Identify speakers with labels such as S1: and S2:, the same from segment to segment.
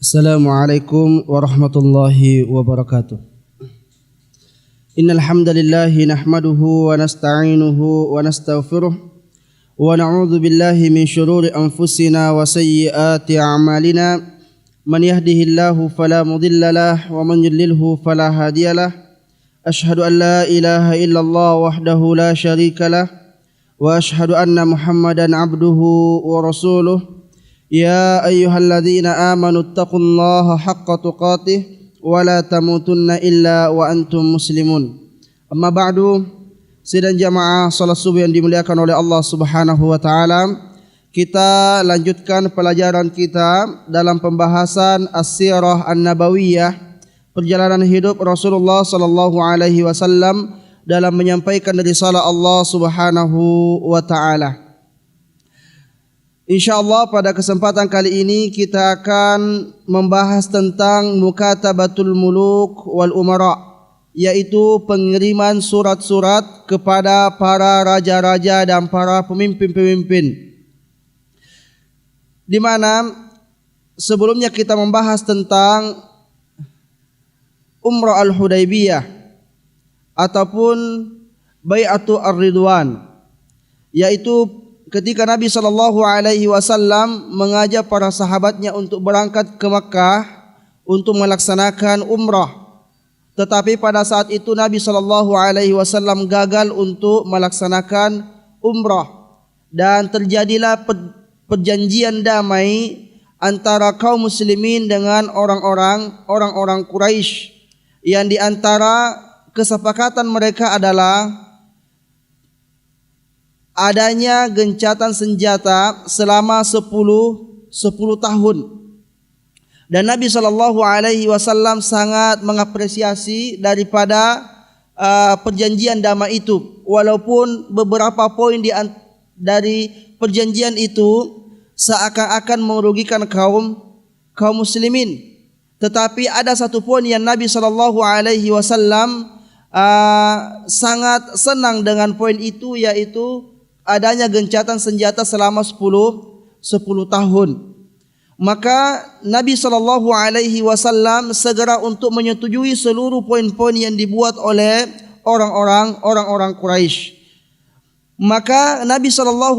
S1: Assalamualaikum warahmatullahi wabarakatuh. Innal hamdalillah nahmaduhu wa nasta'inuhu wa nastaghfiruh wa na'udzu billahi min shururi anfusina wa sayyiati a'malina. Man yahdihillahu fala mudilla lahu wa man yudlilhu fala hadiyalah. Ashhadu an la ilaha illallah wahdahu la syarika lah wa ashhadu anna Muhammadan abduhu wa rasuluh. Ya ayyuhalladzina amanu taqullaha haqqa tuqatih wa la tamutunna illa wa antum muslimun. Amma ba'du, sidang jamaah salat subuh yang dimuliakan oleh Allah Subhanahu wa taala, kita lanjutkan pelajaran kita dalam pembahasan As-Sirah An-Nabawiyah, perjalanan hidup Rasulullah sallallahu alaihi wasallam dalam menyampaikan risalah Allah Subhanahu wa taala. InsyaAllah pada kesempatan kali ini kita akan membahas tentang Mukatabatul Muluk wal Umara, yaitu pengiriman surat-surat kepada para raja-raja dan para pemimpin-pemimpin. Di mana sebelumnya kita membahas tentang Umrah Al-Hudaybiyah ataupun Bai'atu Ar-Ridwan, yaitu ketika Nabi SAW mengajak para sahabatnya untuk berangkat ke Makkah untuk melaksanakan umrah. Tetapi pada saat itu Nabi SAW gagal untuk melaksanakan umrah, dan terjadilah perjanjian damai antara kaum muslimin dengan orang-orang Quraisy, yang di antara kesepakatan mereka adalah adanya gencatan senjata selama 10 tahun. Dan Nabi SAW sangat mengapresiasi daripada perjanjian damai itu, walaupun beberapa poin dari perjanjian itu seakan-akan merugikan kaum muslimin. Tetapi ada satu poin yang Nabi SAW sangat senang dengan poin itu, yaitu adanya gencatan senjata selama 10 tahun. Maka Nabi SAW segera untuk menyetujui seluruh poin-poin yang dibuat oleh orang-orang Quraisy. Maka Nabi SAW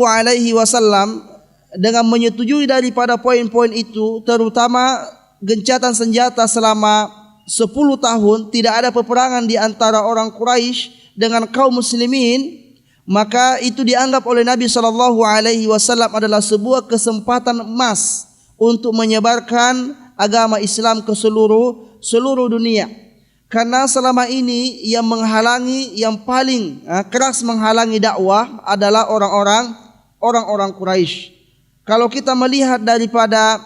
S1: dengan menyetujui daripada poin-poin itu, terutama gencatan senjata selama 10 tahun, tidak ada peperangan di antara orang Quraisy dengan kaum muslimin, maka itu dianggap oleh Nabi SAW adalah sebuah kesempatan emas untuk menyebarkan agama Islam ke seluruh dunia. Karena selama ini yang paling keras menghalangi dakwah adalah orang-orang Quraisy. Kalau kita melihat daripada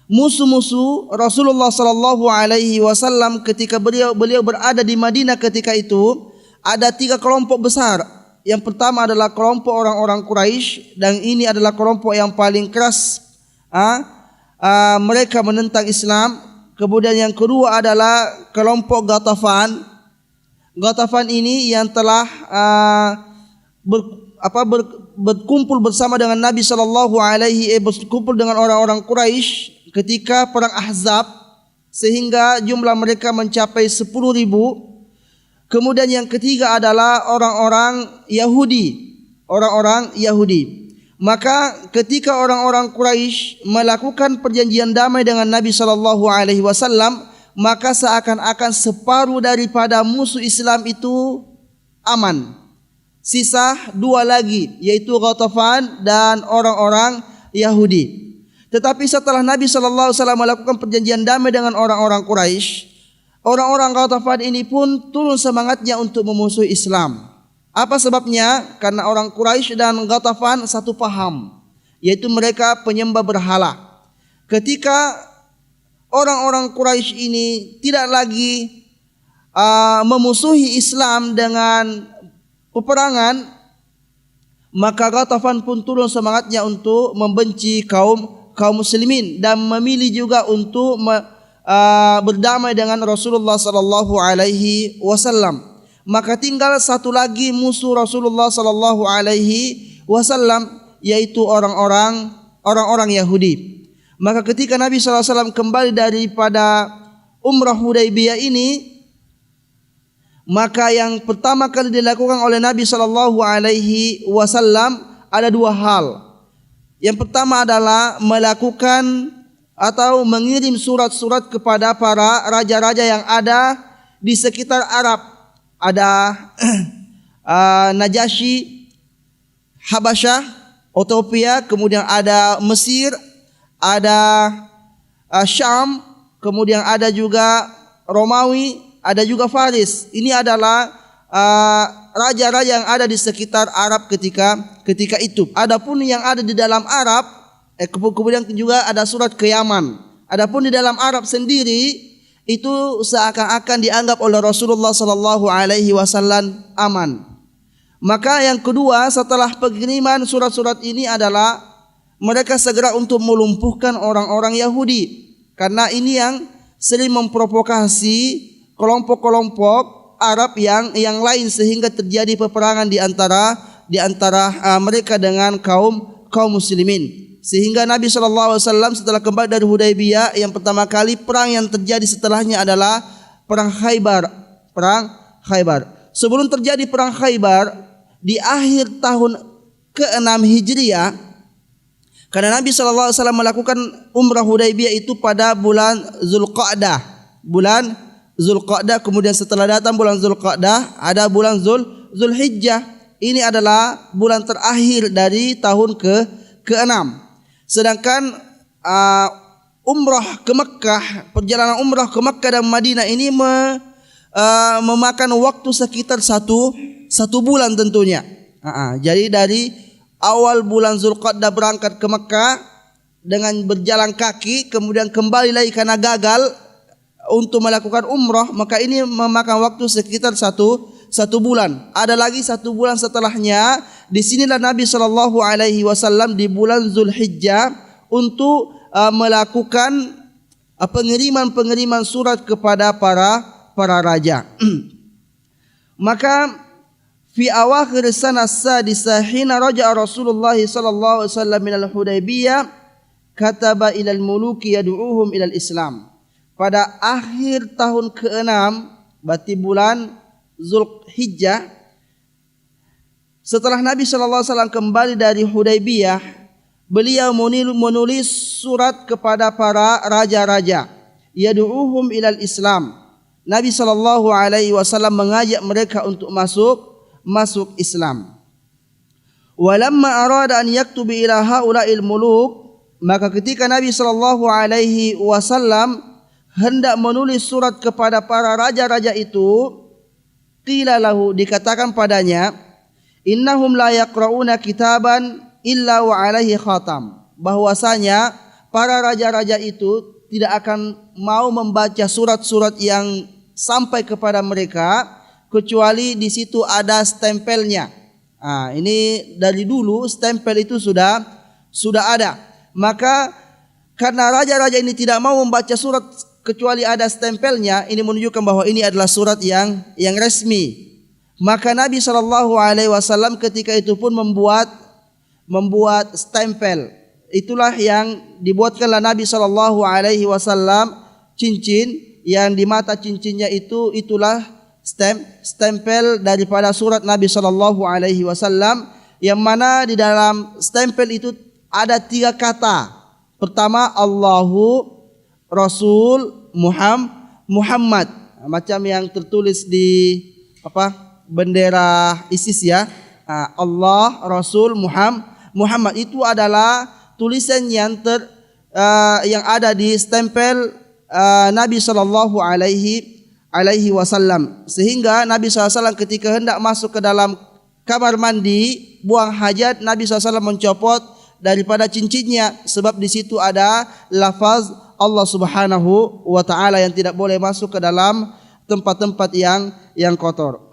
S1: musuh-musuh Rasulullah SAW ketika beliau berada di Madinah ketika itu, ada 3 kelompok besar. Yang pertama adalah kelompok orang-orang Quraisy, dan ini adalah kelompok yang paling keras. Mereka menentang Islam. Kemudian yang kedua adalah kelompok Ghatafan. Ghatafan ini yang telah berkumpul bersama dengan Nabi berkumpul dengan orang-orang Quraisy ketika perang Ahzab, sehingga jumlah mereka mencapai 10.000. Kemudian yang ketiga adalah orang-orang Yahudi. Maka ketika orang-orang Quraisy melakukan perjanjian damai dengan Nabi SAW, maka seakan-akan separuh daripada musuh Islam itu aman. Sisa 2 lagi, yaitu Ghatafan dan orang-orang Yahudi. Tetapi setelah Nabi SAW melakukan perjanjian damai dengan orang-orang Quraisy, orang-orang Ghatafan ini pun turun semangatnya untuk memusuhi Islam. Apa sebabnya? Karena orang Quraisy dan Ghatafan satu paham, yaitu mereka penyembah berhala. Ketika orang-orang Quraisy ini tidak lagi memusuhi Islam dengan peperangan, maka Ghatafan pun turun semangatnya untuk membenci kaum muslimin dan memilih juga untuk berdamai dengan Rasulullah sallallahu alaihi wasallam. Maka tinggal satu lagi musuh Rasulullah sallallahu alaihi wasallam, yaitu orang-orang Yahudi. Maka ketika Nabi SAW kembali daripada umrah Hudaybiyah ini, maka yang pertama kali dilakukan oleh Nabi SAW ada dua hal. Yang pertama adalah melakukan atau mengirim surat-surat kepada para raja-raja yang ada di sekitar Arab. Ada Najasyi, Habasyah, Ethiopia, kemudian ada Mesir, ada Syam, kemudian ada juga Romawi, ada juga Faris. Ini adalah raja-raja yang ada di sekitar Arab ketika itu. Adapun yang ada di dalam Arab, kemudian juga ada surat ke Yaman. Adapun di dalam Arab sendiri itu seakan-akan dianggap oleh Rasulullah sallallahu alaihi wasallam aman. Maka yang kedua setelah pengiriman surat-surat ini adalah mereka segera untuk melumpuhkan orang-orang Yahudi, karena ini yang sering memprovokasi kelompok-kelompok Arab yang lain sehingga terjadi peperangan di antara mereka dengan kaum muslimin. Sehingga Nabi SAW setelah kembali dari Hudaybiyah, yang pertama kali perang yang terjadi setelahnya adalah perang Khaybar. Sebelum terjadi perang Khaybar di akhir tahun ke-6 Hijriah, karena Nabi SAW melakukan umrah Hudaybiyah itu pada bulan Zulqa'dah. Kemudian setelah datang bulan Zulqa'dah ada bulan Zulhijjah. Ini adalah bulan terakhir dari tahun ke-6. Sedangkan umrah ke Mekkah, perjalanan umrah ke Mekkah dan Madinah ini memakan waktu sekitar satu bulan tentunya. Jadi dari awal bulan Zulqa'dah berangkat ke Mekkah dengan berjalan kaki, kemudian kembali lagi karena gagal untuk melakukan umrah, maka ini memakan waktu sekitar satu bulan. Ada lagi 1 bulan setelahnya. Disinilah Nabi SAW di bulan Zulhijjah untuk melakukan pengiriman surat kepada para raja. Maka fi awakhir sanah sadisah hina raja'a Rasulullah sallallahu alaihi wasallam min al-Hudaybiyah kataba ila al-muluki yad'uuhum ila al-Islam. Pada akhir tahun ke-6, berarti bulan Zulhijjah, setelah Nabi SAW kembali dari Hudaybiyah, beliau menulis surat kepada para raja-raja, yad'uuhum ilal Islam. Nabi SAW mengajak mereka untuk masuk Islam. Walamma arada an yaktubi ila haula'il muluk, maka ketika Nabi SAW hendak menulis surat kepada para raja-raja itu, qila lahu, dikatakan padanya, innahum la yaqra'una kitaban illa wa alaihi khatam, bahwasanya para raja-raja itu tidak akan mau membaca surat-surat yang sampai kepada mereka kecuali di situ ada stempelnya. Ini dari dulu stempel itu sudah ada. Maka karena raja-raja ini tidak mau membaca surat kecuali ada stempelnya, ini menunjukkan bahwa ini adalah surat yang resmi. Maka Nabi SAW ketika itu pun membuat stempel. Itulah yang dibuatkanlah Nabi SAW cincin, yang di mata cincinnya itulah stempel daripada surat Nabi SAW, yang mana di dalam stempel itu ada 3 kata. Pertama, Allahu, Rasul, Muhammad, macam yang tertulis di bendera ISIS ya. Allah, Rasul, Muhammad itu adalah tulisan yang ada di stempel Nabi sallallahu alaihi wasallam. Sehingga Nabi SAW ketika hendak masuk ke dalam kamar mandi buang hajat, Nabi SAW mencopot daripada cincinnya, sebab di situ ada lafaz Allah Subhanahu wa taala yang tidak boleh masuk ke dalam tempat-tempat yang kotor.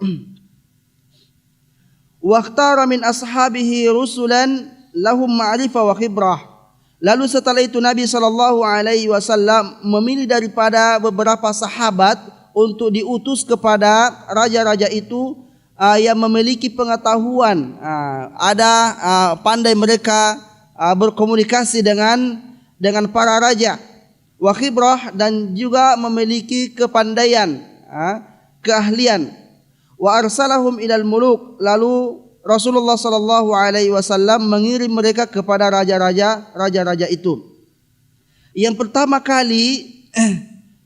S1: Waqtara min ashabihi rusulan lahum ma'rifah wa khibrah. Lalu setelah itu Nabi SAW memilih daripada beberapa sahabat untuk diutus kepada raja-raja itu yang memiliki pengetahuan, ada pandai mereka berkomunikasi dengan dengan para raja, wa khibrah dan juga memiliki kepandaian, keahlian, wa arsalahum ilal muluk, lalu Rasulullah sallallahu alaihi wasallam mengirim mereka kepada raja-raja itu. Yang pertama kali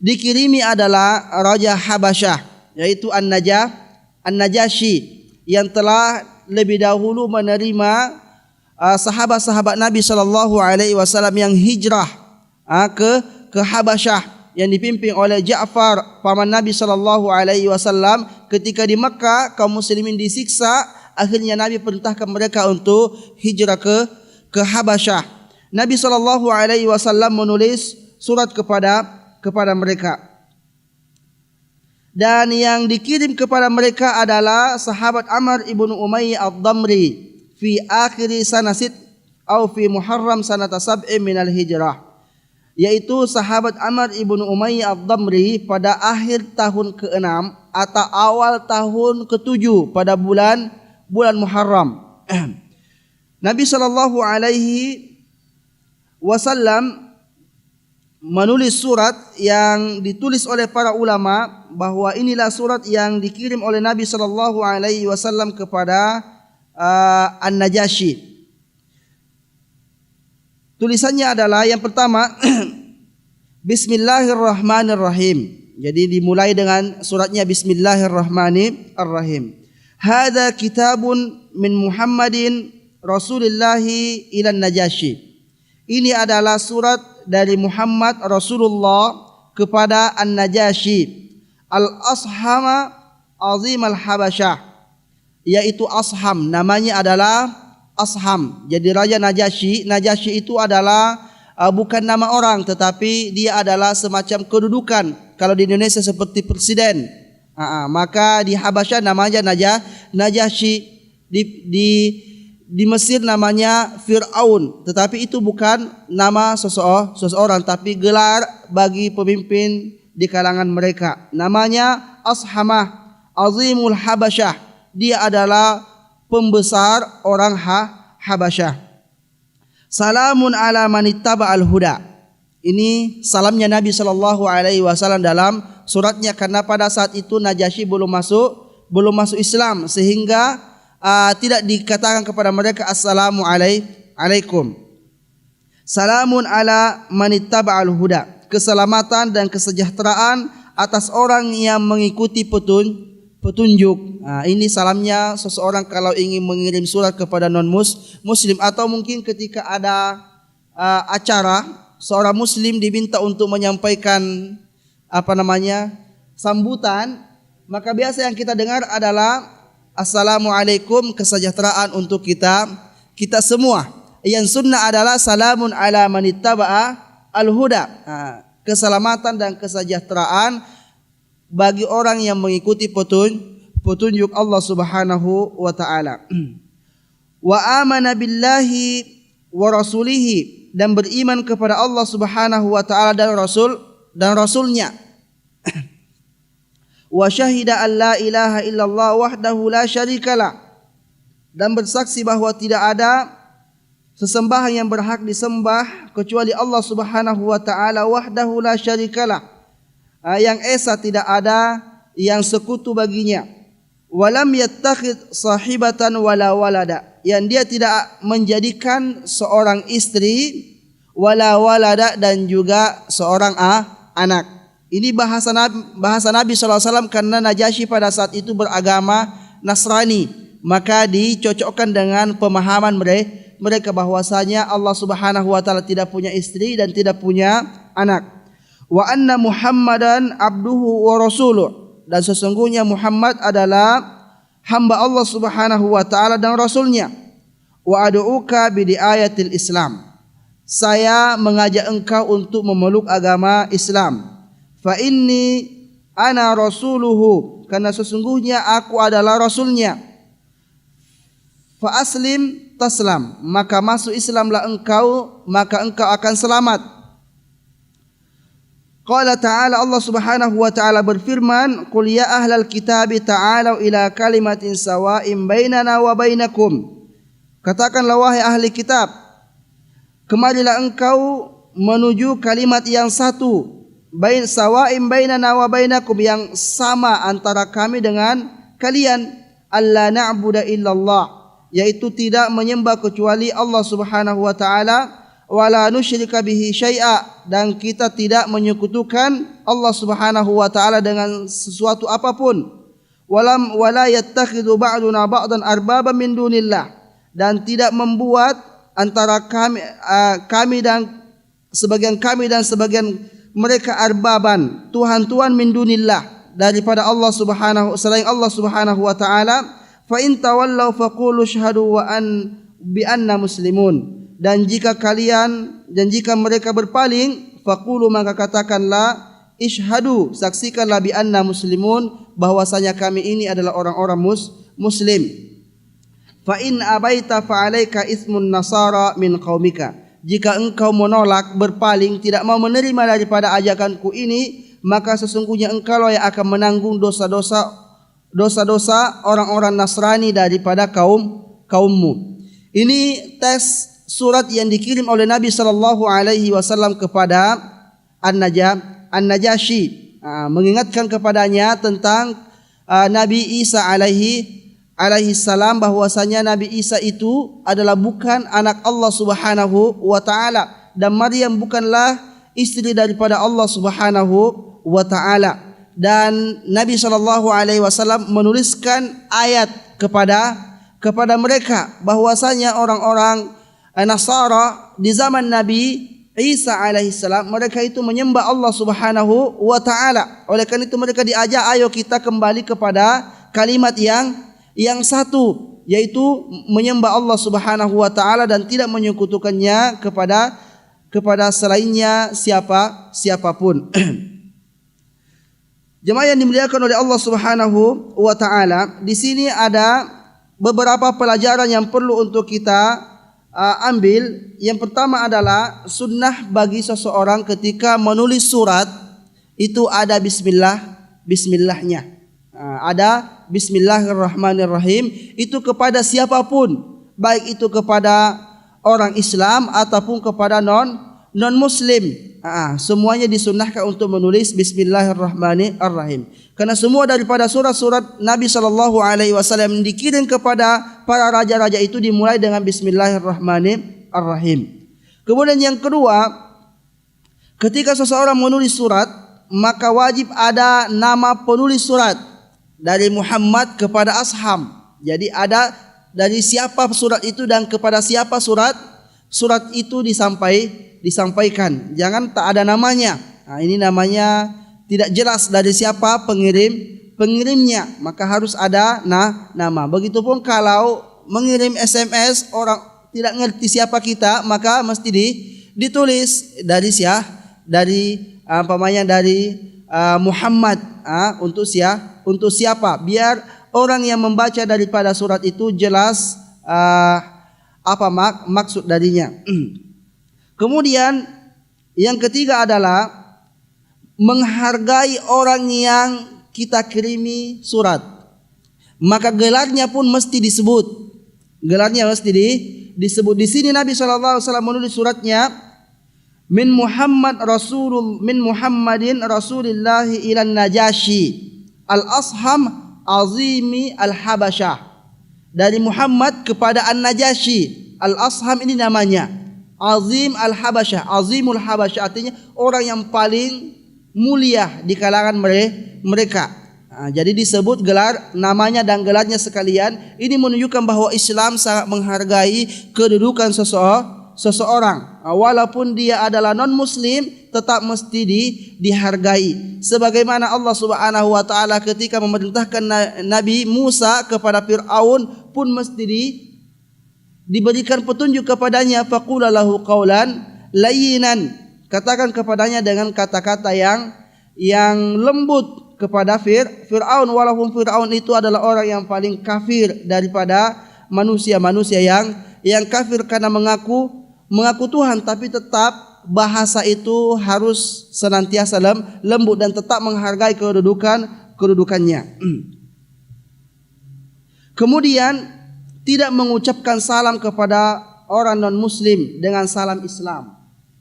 S1: dikirimi adalah Raja Habasyah, yaitu An-Najashi, yang telah lebih dahulu menerima sahabat-sahabat Nabi sallallahu alaihi wasallam yang hijrah ke Habasyah yang dipimpin oleh Ja'far paman Nabi sallallahu alaihi wasallam. Ketika di Makkah kaum muslimin disiksa, akhirnya Nabi perintahkan mereka untuk hijrah ke Habasyah. Nabi sallallahu alaihi wasallam menulis surat kepada mereka. Dan yang dikirim kepada mereka adalah sahabat Amr ibnu Umayyah ad-Damri fi akhiri sanasid atau fi Muharram sanata sab'in minal hijrah, yaitu sahabat Amr ibnu Umayyah ad-Damri pada akhir tahun ke-6 atau awal tahun ke-7 pada bulan Muharram. Nabi sallallahu alaihi wasallam menulis surat yang ditulis oleh para ulama bahwa inilah surat yang dikirim oleh Nabi sallallahu alaihi wasallam kepada An-Najashi. Tulisannya adalah yang pertama Bismillahirrahmanirrahim. Jadi dimulai dengan suratnya Bismillahirrahmanirrahim. Hadza kitabun min Muhammadin Rasulillahi ilan Najashi. Ini adalah surat dari Muhammad Rasulullah kepada An-Najashi Al-Ashama Azim Al-Habasyah, yaitu Asham, namanya adalah Asham. Jadi Raja Najashi itu adalah bukan nama orang, tetapi dia adalah semacam kedudukan. Kalau di Indonesia seperti presiden, maka di Habasyah namanya Najashi. Di Mesir namanya Fir'aun, tetapi itu bukan nama seseorang, tapi gelar bagi pemimpin di kalangan mereka. Namanya Ashamah Azimul Habasyah. Dia adalah pembesar orang Habasyah. Salamun ala manittaba al-huda. Ini salamnya Nabi sallallahu alaihi wasallam dalam suratnya, karena pada saat itu Najashi belum masuk Islam, sehingga tidak dikatakan kepada mereka assalamu alaikum. Salamun ala manittaba'al huda. Keselamatan dan kesejahteraan atas orang yang mengikuti petunjuk. Ini salamnya seseorang kalau ingin mengirim surat kepada non-muslim, atau mungkin ketika ada acara seorang muslim diminta untuk menyampaikan sambutan, maka biasa yang kita dengar adalah Assalamualaikum, kesejahteraan untuk kita semua. Yang sunnah adalah salamun ala manittaba'a al-huda. Keselamatan dan kesejahteraan bagi orang yang mengikuti petunjuk Allah Subhanahu wa taala. Wa amana billahi wa rasulihi, dan beriman kepada Allah Subhanahu wa taala dan rasulnya. Wa syahida an la ilaha illallah wahdahu la syarikalah, dan bersaksi bahwa tidak ada sesembahan yang berhak disembah kecuali Allah Subhanahu wa taala wahdahu la syarikalah, yang esa, tidak ada yang sekutu baginya. Walam yattakhid sahibatan wala walada, yang dia tidak menjadikan seorang istri, wala walada, dan juga seorang anak. Ini bahasa Nabi SAW, karena Najashi pada saat itu beragama Nasrani, maka dicocokkan dengan pemahaman mereka bahwasanya Allah Subhanahu wa taala tidak punya istri dan tidak punya anak. Wa anna Muhammadan abduhu wa rasuluh, dan sesungguhnya Muhammad adalah hamba Allah Subhanahu wa taala dan rasulnya. Wa ad'uka bi ayatil Islam, saya mengajak engkau untuk memeluk agama Islam. Fa inni ana rasuluhu, karena sesungguhnya aku adalah rasulnya. Fa aslim taslam, maka masuk Islamlah engkau, maka engkau akan selamat. Qala ta'ala, Allah Subhanahu wa ta'ala berfirman, qul ya ahlal kitabi ta'alu ila kalimatin sawa'in bainana wa bainakum. Katakanlah wahai ahli kitab, kemarilah engkau menuju kalimat yang satu, bain sawa'im bainana wa bainakum, yang sama antara kami dengan kalian, alla na'budu illallah, yaitu tidak menyembah kecuali Allah Subhanahu wa taala, wala nusyrika bihi syai'a, dan kita tidak menyekutukan Allah Subhanahu wa taala dengan sesuatu apapun, wala yattakhidhu ba'duna ba'dan arbaban min dunillah, dan tidak membuat antara kami dan sebagian mereka arbaban, tuhan-tuhan min dunillah, daripada Allah Subhanahu, selain Allah Subhanahu wa taala. Fa in tawallaw faqulu syahadu bi anna muslimun, dan jika mereka berpaling, faqulu, maka katakanlah, ishhadu, saksikanlah, bi anna muslimun, bahwasanya kami ini adalah orang-orang muslim. Fa in abaita fa alaika ismun nasara min qaumika, jika engkau menolak, berpaling, tidak mau menerima daripada ajakanku ini, maka sesungguhnya engkau yang akan menanggung dosa-dosa orang-orang Nasrani daripada kaummu. Ini teks surat yang dikirim oleh Nabi sallallahu alaihi wasallam kepada An-Najasyi, mengingatkan kepadanya tentang Nabi Isa alaihi salam, bahwasanya Nabi Isa itu adalah bukan anak Allah Subhanahu wa taala, dan Maryam bukanlah istri daripada Allah Subhanahu wa taala. Dan Nabi sallallahu alaihi wasallam menuliskan ayat kepada mereka, bahwasanya orang-orang Nasara di zaman Nabi Isa alaihi salam, mereka itu menyembah Allah Subhanahu wa taala. Oleh karena itu mereka diajak, ayo kita kembali kepada kalimat yang satu, yaitu menyembah Allah Subhanahu wa taala dan tidak menyekutukannya kepada selainnya siapapun. Jemaah yang dimuliakan oleh Allah Subhanahu wa taala, di sini ada beberapa pelajaran yang perlu untuk kita ambil. Yang pertama adalah sunnah bagi seseorang ketika menulis surat itu ada bismillahnya. Ada bismillahirrahmanirrahim, itu kepada siapapun, baik itu kepada orang Islam ataupun kepada non muslim. Semuanya disunnahkan untuk menulis bismillahirrahmanirrahim, karena semua daripada surat-surat Nabi sallallahu alaihi wasallam yang dikirim kepada para raja-raja itu dimulai dengan bismillahirrahmanirrahim. Kemudian yang kedua, ketika seseorang menulis surat, maka wajib ada nama penulis surat, dari Muhammad kepada Asham. Jadi ada dari siapa surat itu dan kepada siapa surat itu disampaikan. Jangan tak ada namanya. Ini namanya tidak jelas dari siapa pengirimnya, maka harus ada nama. Begitupun kalau mengirim SMS, orang tidak ngerti siapa kita, maka mesti ditulis dari Muhammad, untuk siapa, biar orang yang membaca daripada surat itu jelas apa maksud darinya. Kemudian yang ketiga adalah menghargai orang yang kita kirimi surat, maka gelarnya pun mesti disebut. Di sini Nabi SAW menulis suratnya, min Muhammadin Rasulillahi ilan Najasyi al-Asham azimi al-Habasyah, dari Muhammad kepada An-Najasyi. Al-Asham ini namanya Azim al-Habasyah. Azimul Habasyah artinya orang yang paling mulia di kalangan mereka. Jadi disebut gelar namanya dan gelarnya sekalian. Ini menunjukkan bahwa Islam sangat menghargai kedudukan seseorang. Walaupun dia adalah non muslim, tetap mesti dihargai. Sebagaimana Allah Subhanahu wa taala ketika memerintahkan Nabi Musa kepada Fir'aun pun mesti diberikan petunjuk kepadanya, faqula lahu qaulan layyinan, katakan kepadanya dengan kata-kata yang lembut kepada Fir'aun. Walaupun Fir'aun itu adalah orang yang paling kafir daripada manusia-manusia yang kafir karena mengaku Tuhan, tapi tetap bahasa itu harus senantiasa lembut dan tetap menghargai kedudukannya. Kemudian tidak mengucapkan salam kepada orang non muslim dengan salam Islam.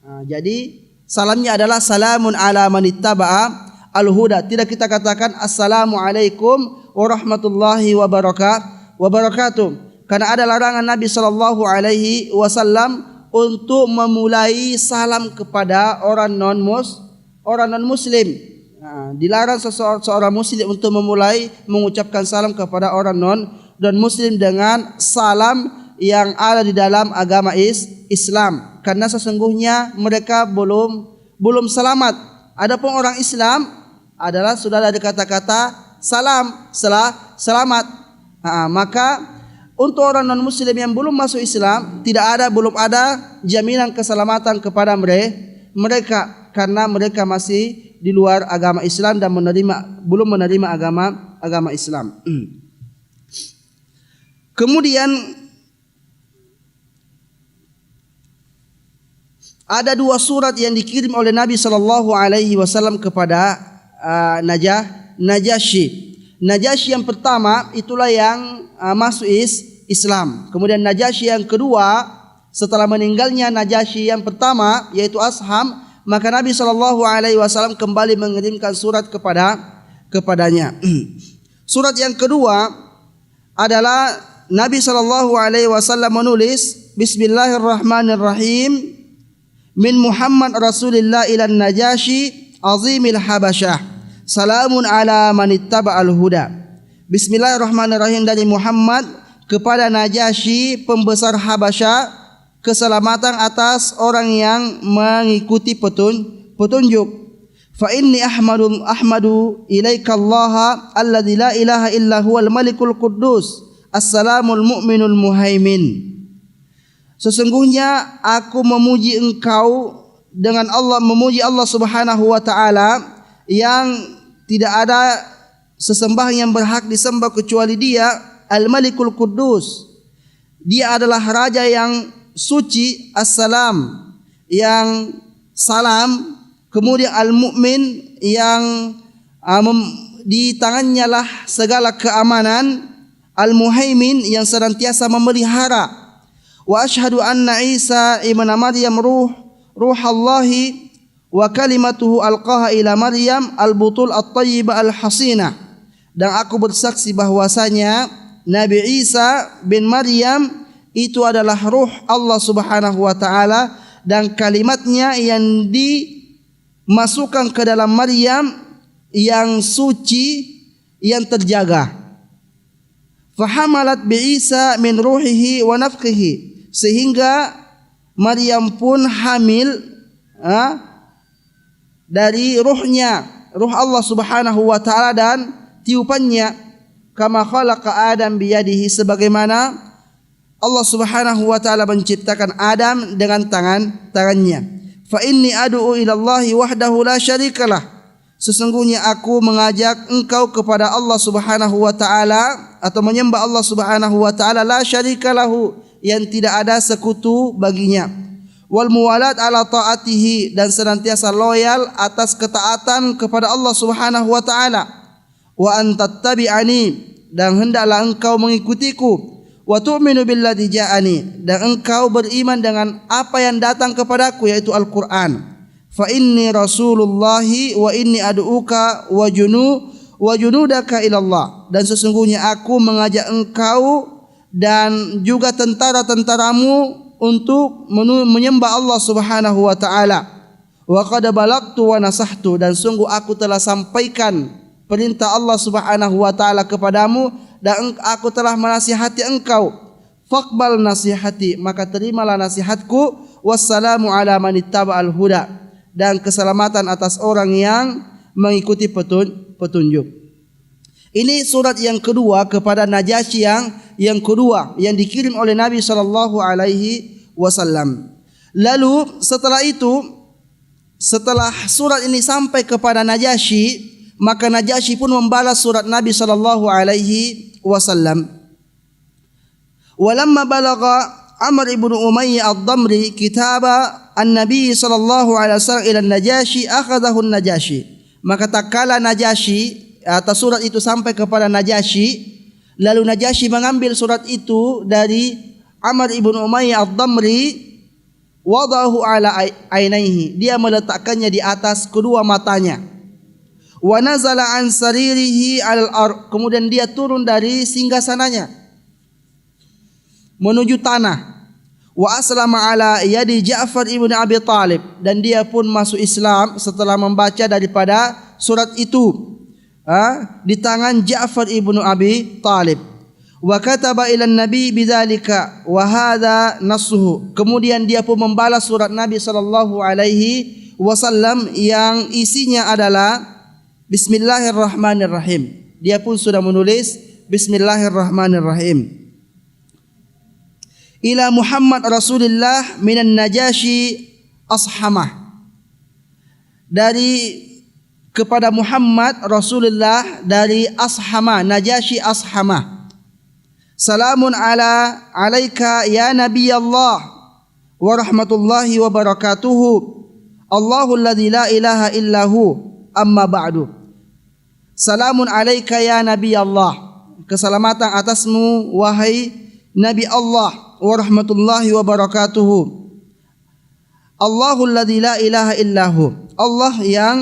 S1: Jadi salamnya adalah salamun ala manittaba'a al-huda. Tidak kita katakan assalamualaikum warahmatullahi wabarakatuh. Karena ada larangan Nabi sallallahu alaihi wasallam untuk memulai salam kepada orang non muslim. Dilarang seorang muslim untuk memulai mengucapkan salam kepada orang non muslim dengan salam yang ada di dalam agama Islam, karena sesungguhnya mereka belum selamat. Adapun orang Islam adalah sudah ada kata-kata salam selamat. Maka untuk orang non muslim yang belum masuk Islam belum ada jaminan keselamatan kepada mereka, karena mereka masih di luar agama Islam dan belum menerima agama Islam. Kemudian ada 2 surat yang dikirim oleh Nabi sallallahu alaihi wasallam kepada Najasyi. Najasyi yang pertama itulah yang masuk Islam. Kemudian Najasyi yang kedua setelah meninggalnya Najasyi yang pertama yaitu Asham, maka Nabi sallallahu alaihi wasallam kembali mengirimkan surat kepadanya. Surat yang kedua adalah Nabi sallallahu alaihi wasallam menulis Bismillahirrahmanirrahim. Min Muhammad Rasulillah ila Najasyi azimil Habasyah. Salamun ala manittaba'al huda. Bismillahirrahmanirrahim, dari Muhammad kepada Najasyi pembesar Habasyah, keselamatan atas orang yang mengikuti petunjuk. Fa inni ahmadu ilaika Allah alladzi la ilaha illa huwal malikul quddus assalamul mu'minul muhaimin. Sesungguhnya aku memuji engkau dengan memuji Allah Subhanahu wa taala yang tidak ada sesembah yang berhak disembah kecuali Dia, Al-Malikul Quddus. Dia adalah raja yang suci, Assalam yang salam, kemudian Al-Mu'min yang di tangannya lah segala keamanan, Al-Muhaimin yang senantiasa memelihara. Wa asyhadu anna Isa ibn Maryam ruhallahi wa kalimatuhu alqaha ila Maryam al-butul at-tayyibah al-hasinah. Dan aku bersaksi bahwasanya Nabi Isa bin Maryam itu adalah ruh Allah Subhanahu wa taala dan kalimatnya yang dimasukkan ke dalam Maryam yang suci, yang terjaga. Fahamalat bi Isa min ruhihi wa nafkhihi, sehingga Maryam pun hamil dari ruhnya, ruh Allah Subhanahu wa taala dan tiupannya. Kama khalaqa Adam biyadihi, sebagaimana Allah Subhanahu wa taala menciptakan Adam dengan tangannya. Fa inni ad'u ila Allahi wahdahu la syarikalah, sesungguhnya aku mengajak engkau kepada Allah Subhanahu wa taala atau menyembah Allah Subhanahu wa taala la syarikalahu, yang tidak ada sekutu baginya. Wal muwalat ala taatihi, dan senantiasa loyal atas ketaatan kepada Allah Subhanahu wa taala. Wa antattabi'ani, dan hendaklah engkau mengikutiku. Wa tu'minu billadzi ja'ani, dan engkau beriman dengan apa yang datang kepadaku yaitu Al-Qur'an. Fa inni rasulullahi wa inni ad'uka wa junudaka ilallah, dan sesungguhnya aku mengajak engkau dan juga tentara-tentaramu untuk menyembah Allah Subhanahu wa taala. Wa qad balagtu wa nasahtu, dan sungguh aku telah sampaikan perintah Allah Subhanahu wa taala kepadamu dan aku telah menasihati engkau. Faqbal nasihati, maka terimalah nasihatku. Wassalamu ala manittaba'al huda, dan keselamatan atas orang yang mengikuti petunjuk. Ini surat yang kedua kepada Najasyi yang kedua yang dikirim oleh Nabi sallallahu alaihi wasallam. Lalu setelah itu, setelah surat ini sampai kepada Najasyi, maka Najasyi pun membalas surat Nabi sallallahu alaihi wasallam. Walamma balagha Amr ibn Umayyah ad-Damri kitaba an-Nabi sallallahu alaihi wasallam ila Najasyi akhadahu an-Najasyi. Maka tatkala Najasyi atau surat itu sampai kepada Najasyi, lalu Najasyi mengambil surat itu dari Amr ibn Umayyah ad-Damri, wadahu ala ainaihi, dia meletakkannya di atas kedua matanya. Wa nazala an saririhi alal ard, kemudian dia turun dari singgasananya menuju tanah. Wa aslama ala yadi Ja'far ibn Abi Talib, dan dia pun masuk Islam setelah membaca daripada surat itu di tangan Ja'far ibn Abi Talib. Wa kataba ila nabi bidzalika wa hadza nassuhu, kemudian dia pun membalas surat Nabi sallallahu alaihi wasallam yang isinya adalah Bismillahirrahmanirrahim. Dia pun sudah menulis Bismillahirrahmanirrahim. Ila Muhammad Rasulullah minan Najashi Ashamah, dari kepada Muhammad Rasulullah dari Ashamah, Najashi Ashamah. Salamun alaika ya Nabi Allah wa rahmatullahi wa barakatuhu. Allahu alladzi la ilaha illahu, amma ba'du. Salamun alaika ya Nabi Allah, keselamatan atasmu wahai Nabi Allah, wa rahmatullahi wa barakatuhu. Allahul ladzi la ilaha illahu, Allah yang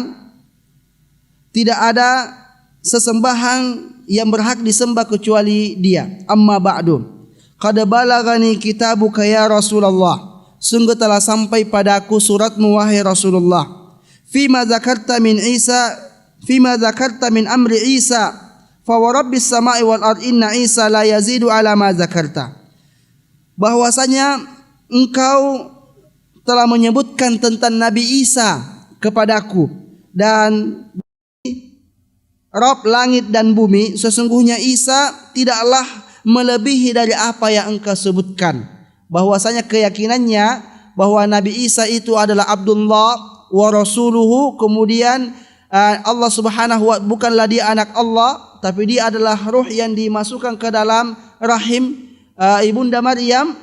S1: tidak ada sesembahan yang berhak disembah kecuali Dia. Amma ba'du, qad balagani kitabuka ya Rasulullah, sungguh telah sampai padaku suratmu wahai Rasulullah. Fima zakarta min Isa, fima zakarta min amri Isa, fa wa rabbis samai wal ard inna Isa la yazidu ala ma zakarta. Bahwasanya engkau telah menyebutkan tentang Nabi Isa kepadaku, dan Rabb langit dan bumi, sesungguhnya Isa tidaklah melebihi dari apa yang engkau sebutkan. Bahwasanya keyakinannya bahwa Nabi Isa itu adalah Abdullah wa Rasuluhu, kemudian Allah Subhanahu wa, bukanlah dia anak Allah, tapi dia adalah ruh yang dimasukkan ke dalam rahim ibunda Maryam.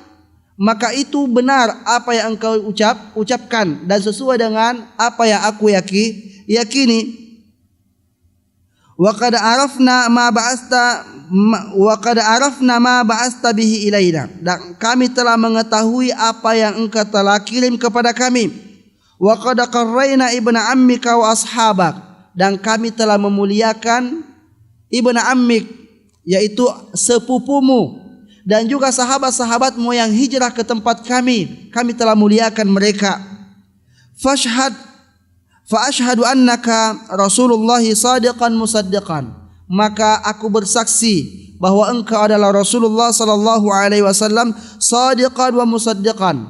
S1: Maka itu benar apa yang engkau ucapkan dan sesuai dengan apa yang aku yakini. Wa qad arafna ma ba'asta bihi ilaina, dan kami telah mengetahui apa yang engkau telah kirim kepada kami. Wa qad qarraina ibna ammika wa ashabak, dan kami telah memuliakan ibna ammik, yaitu sepupumu, dan juga sahabat-sahabatmu yang hijrah ke tempat kami telah muliakan mereka. Fashhad fa ashhadu annaka Rasulullah shadiqan musaddiqan, maka aku bersaksi bahwa engkau adalah Rasulullah sallallahu alaihi wasallam shadiqan wa musaddiqan,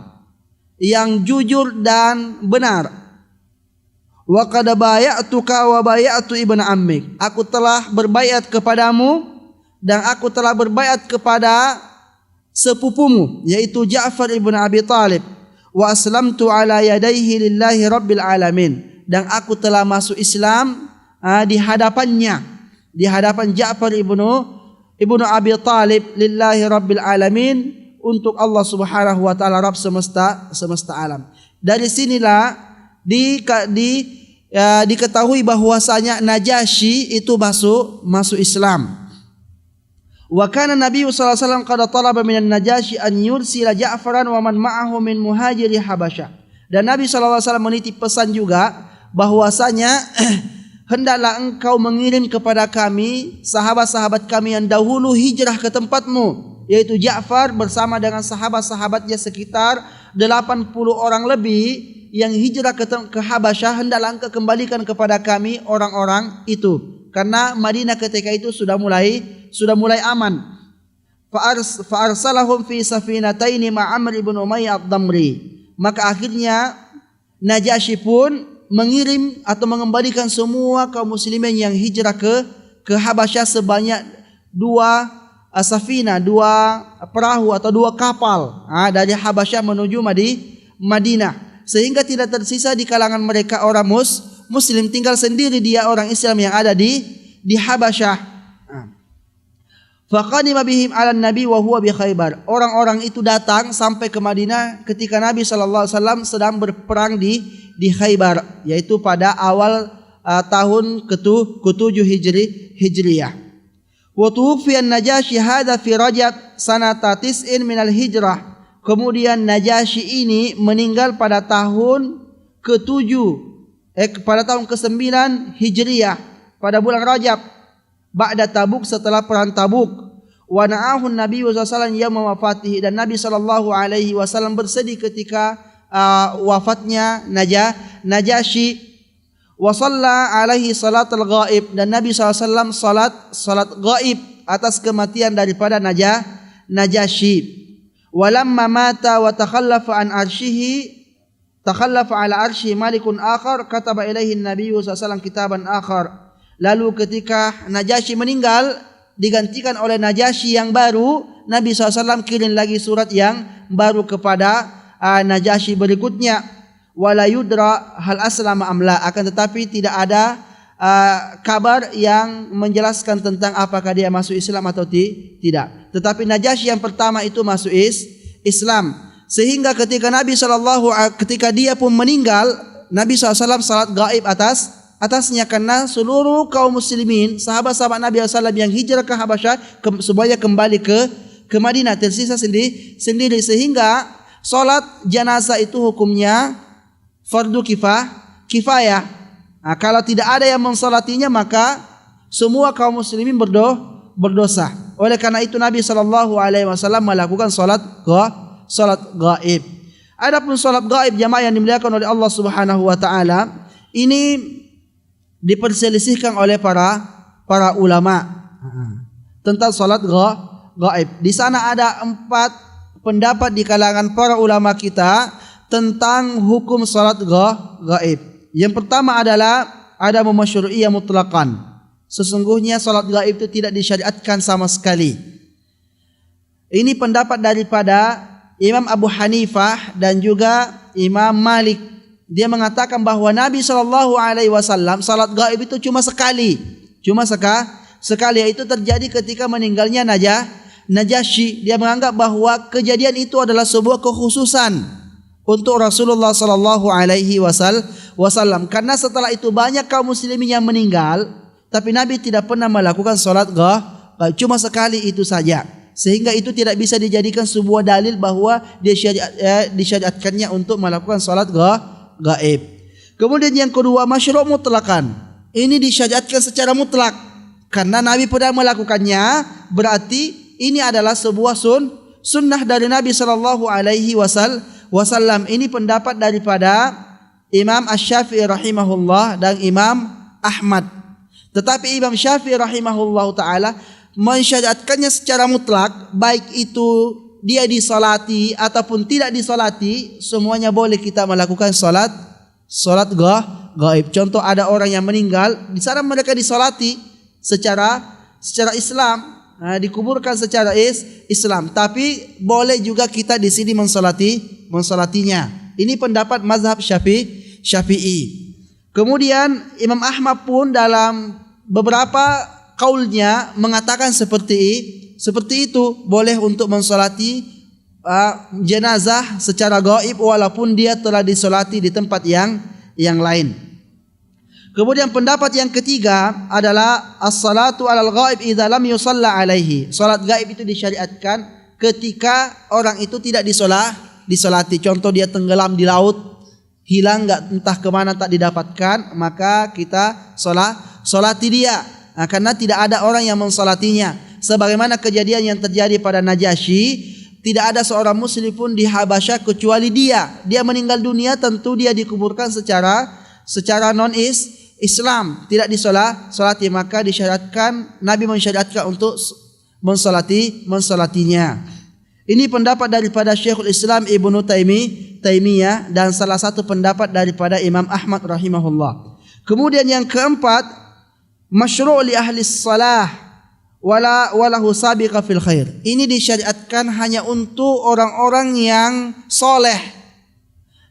S1: yang jujur dan benar. Wa qad bay'atuka wa bay'atu ibnu ammik, aku telah berbaiat kepadamu dan aku telah berbaiat kepada sepupumu, yaitu Ja'far ibn Abi Talib. Wa aslamtu ala yadayhi lillahi rabbil alamin, dan aku telah masuk Islam di hadapannya, di hadapan Ja'far ibnu Abi Talib, lillahi rabbil alamin, untuk Allah Subhanahu wa taala, Rabb semesta alam. Dari sinilah diketahui bahwasanya Najasyi itu masuk Islam. Wa kana Nabi sallallahu alaihi wasallam qad talaba minan Najasyi an yursila Ja'faran wa man ma'ahu min muhajiri Habasyah. Dan Nabi sallallahu alaihi wasallam menitip pesan juga bahwasanya hendaklah engkau mengirim kepada kami sahabat-sahabat kami yang dahulu hijrah ke tempatmu, yaitu Ja'far bersama dengan sahabat-sahabatnya sekitar 80 orang lebih yang hijrah ke Habasyah, hendaklah engkau kembalikan kepada kami orang-orang itu, karena Madinah ketika itu sudah mulai aman. Fa arsalahum fi safinataini ma Amr ibn Umayyah ad-Damri, maka akhirnya Najasyi pun mengirim atau mengembalikan semua kaum muslimin yang hijrah ke Habasyah sebanyak 2 safina, 2 perahu atau 2 kapal dari Habasyah menuju Madinah, sehingga tidak tersisa di kalangan mereka orang muslim, tinggal sendiri dia orang Islam yang ada di Habasyah. Faqadima bihim 'ala nabi wa huwa bi Khaybar, orang-orang itu datang sampai ke Madinah ketika Nabi sallallahu alaihi wasallam sedang berperang di Khaybar, yaitu pada awal tahun ke-7 Hijriyah. Wa tuwfiya an-Najasyi hadza fi Rajab sanata 9 minal hijrah Kemudian Najasyi ini meninggal pada tahun ke-7 pada tahun ke-9 Hijriyah pada bulan Rajab ba'da Tabuk, setelah perang Tabuk. Wa na'ahu Nabi sallallahu alaihi wasallam yaum wafatihi, dan Nabi sallallahu alaihi wasallam bersedih ketika wafatnya Najasyi. Wa shalla alaihi salatul ghaib, dan Nabi SAW salat ghaib atas kematian daripada Najasyi. Walamma mata wa takhallafa an arshihi, takhallafa ala arshihi malikun akhar, kataba ilaihi Nabi SAW kitaban akhar. Lalu ketika Najasyi meninggal, digantikan oleh Najasyi yang baru, Nabi SAW kirim lagi surat yang baru kepada Najasyi berikutnya. Wala yudra hal aslama amla, akan tetapi tidak ada kabar yang menjelaskan tentang apakah dia masuk Islam atau tidak. Tetapi Najasyi yang pertama itu masuk Islam, sehingga ketika ketika dia pun meninggal, Nabi SAW salat gaib atasnya, karena seluruh kaum muslimin, sahabat-sahabat Nabi SAW yang hijrah ke Habasyah semuanya kembali ke Madinah, tersisa sendiri, sehingga salat jenazah itu hukumnya fardu kifayah. Nah, kalau tidak ada yang mensalatinya, maka semua kaum muslimin berdosa. Oleh karena itu Nabi SAW melakukan salat gaib. Adapun salat gaib jamaah yang dimuliakan oleh Allah Subhanahu wa taala, ini diperselisihkan oleh para ulama tentang salat gaib. Di sana ada 4 pendapat di kalangan para ulama kita tentang hukum salat gaib. Yang pertama adalah ada masyru'iyyah mutlaqan. Sesungguhnya salat gaib itu tidak disyariatkan sama sekali. Ini pendapat daripada Imam Abu Hanifah dan juga Imam Malik. Dia mengatakan bahwa Nabi SAW salat gaib itu cuma sekali, yaitu terjadi ketika meninggalnya Najasyi. Dia menganggap bahwa kejadian itu adalah sebuah kekhususan untuk Rasulullah sallallahu alaihi wasallam, karena setelah itu banyak kaum muslimin yang meninggal, tapi Nabi tidak pernah melakukan salat gaib, cuma sekali itu saja, sehingga itu tidak bisa dijadikan sebuah dalil bahwa disyariatkannya untuk melakukan salat gaib. Kemudian yang kedua, masyru' mutlaqan. Ini disyariatkan secara mutlak karena Nabi pernah melakukannya, berarti ini adalah sebuah sunnah dari Nabi sallallahu alaihi wasallam. Ini pendapat daripada Imam Asy-Syafi'i rahimahullah dan Imam Ahmad. Tetapi Imam Syafi'i rahimahullah taala mensyariatkannya secara mutlak, baik itu dia disolati ataupun tidak disolati, semuanya boleh kita melakukan salat gaib. Contoh, ada orang yang meninggal, di sana mereka disolati secara Islam, dikuburkan secara Islam, tapi boleh juga kita di sini mensolatinya. Ini pendapat mazhab Syafi'i. Kemudian Imam Ahmad pun dalam beberapa kaulnya mengatakan seperti itu, boleh untuk mensolati jenazah secara gaib walaupun dia telah disolati di tempat yang lain. Kemudian pendapat yang ketiga adalah as-salatu alal ghaib idza lam yusalla alaihi. Salat gaib itu disyariatkan ketika orang itu tidak disolati. Contoh, dia tenggelam di laut, hilang entah kemana, tak didapatkan, maka kita solati dia. Karena tidak ada orang yang mensolatinya. Sebagaimana kejadian yang terjadi pada Najasyi, tidak ada seorang muslim pun di Habasyah kecuali dia. Dia meninggal dunia, tentu dia dikuburkan secara non-Islam, tidak disolati, maka disyariatkan, Nabi mensyariatkan untuk mensolatinya. Ini pendapat daripada Syekhul Islam Ibnu Taimiyah dan salah satu pendapat daripada Imam Ahmad rahimahullah. Kemudian yang keempat, masyru' li ahli salah walahu sabiqa fil khair. Ini disyariatkan hanya untuk orang-orang yang soleh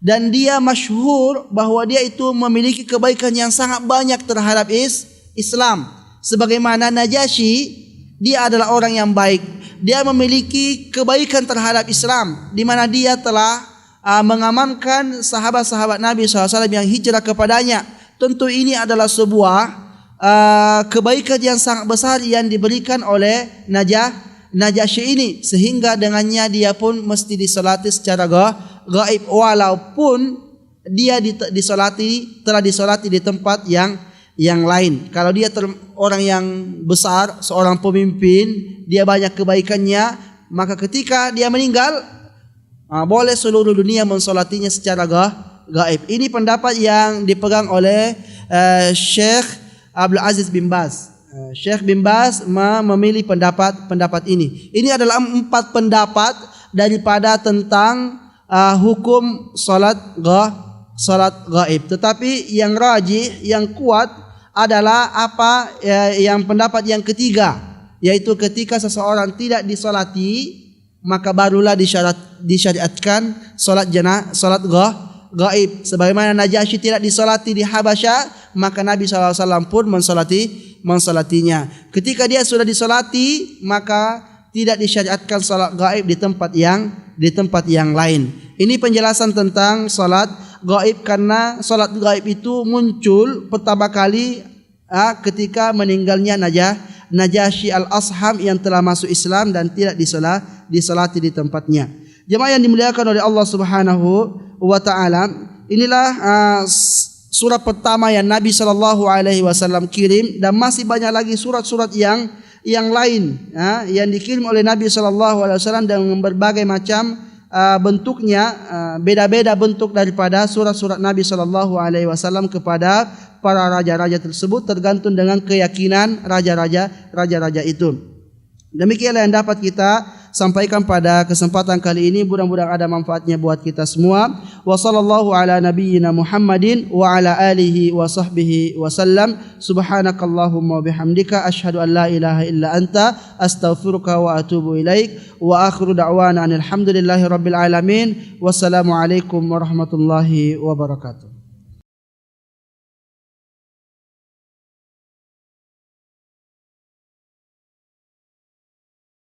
S1: dan dia masyhur bahwa dia itu memiliki kebaikan yang sangat banyak terhadap Islam. Sebagaimana Najasyi, dia adalah orang yang baik. Dia memiliki kebaikan terhadap Islam, di mana dia telah mengamankan sahabat-sahabat Nabi SAW yang hijrah kepadanya. Tentu ini adalah sebuah kebaikan yang sangat besar yang diberikan oleh Najasyi ini, sehingga dengannya dia pun mesti disolati secara gaib walaupun dia telah disolati di tempat yang lain. Kalau dia orang yang besar, seorang pemimpin, dia banyak kebaikannya, maka ketika dia meninggal boleh seluruh dunia mensolatinya secara gaib. Ini pendapat yang dipegang oleh Syekh Abdul Aziz bin Baz. Syekh bin Baz memilih pendapat ini. Ini adalah 4 pendapat daripada tentang hukum salat gaib. Tetapi yang rajih, yang kuat adalah yang pendapat yang ketiga, yaitu ketika seseorang tidak disolati maka barulah disyariatkan salat gaib. Sebagaimana Najasyi tidak disolati di Habasyah, maka Nabi SAW pun mensolatinya. Ketika dia sudah disolati, maka tidak disyariatkan salat gaib di tempat yang lain. Ini penjelasan tentang salat gaib, karena salat gaib itu muncul pertama kali ketika meninggalnya Najasyi al-Asham yang telah masuk Islam dan tidak disolati di tempatnya. Jemaah yang dimuliakan oleh Allah Subhanahu wa taala, inilah surat pertama yang Nabi SAW kirim, dan masih banyak lagi surat-surat yang lain yang dikirim oleh Nabi SAW dengan berbagai macam bentuknya, beda-beda bentuk daripada surat-surat Nabi SAW kepada para raja-raja tersebut, tergantung dengan keyakinan raja-raja itu. Demikianlah yang dapat kita sampaikan pada kesempatan kali ini. Mudah-mudahan ada manfaatnya buat kita semua. Wa sallallahu ala nabiyyina Muhammadin wa ala alihi wa sahbihi wa sallam. Subhanakallahumma wa bihamdika asyhadu an la ilaha illa anta astaghfiruka wa atubu ilaik. Wa akhiru da'wana alhamdulillahi rabbil alamin. Wassalamu alaikum warahmatullahi wabarakatuh.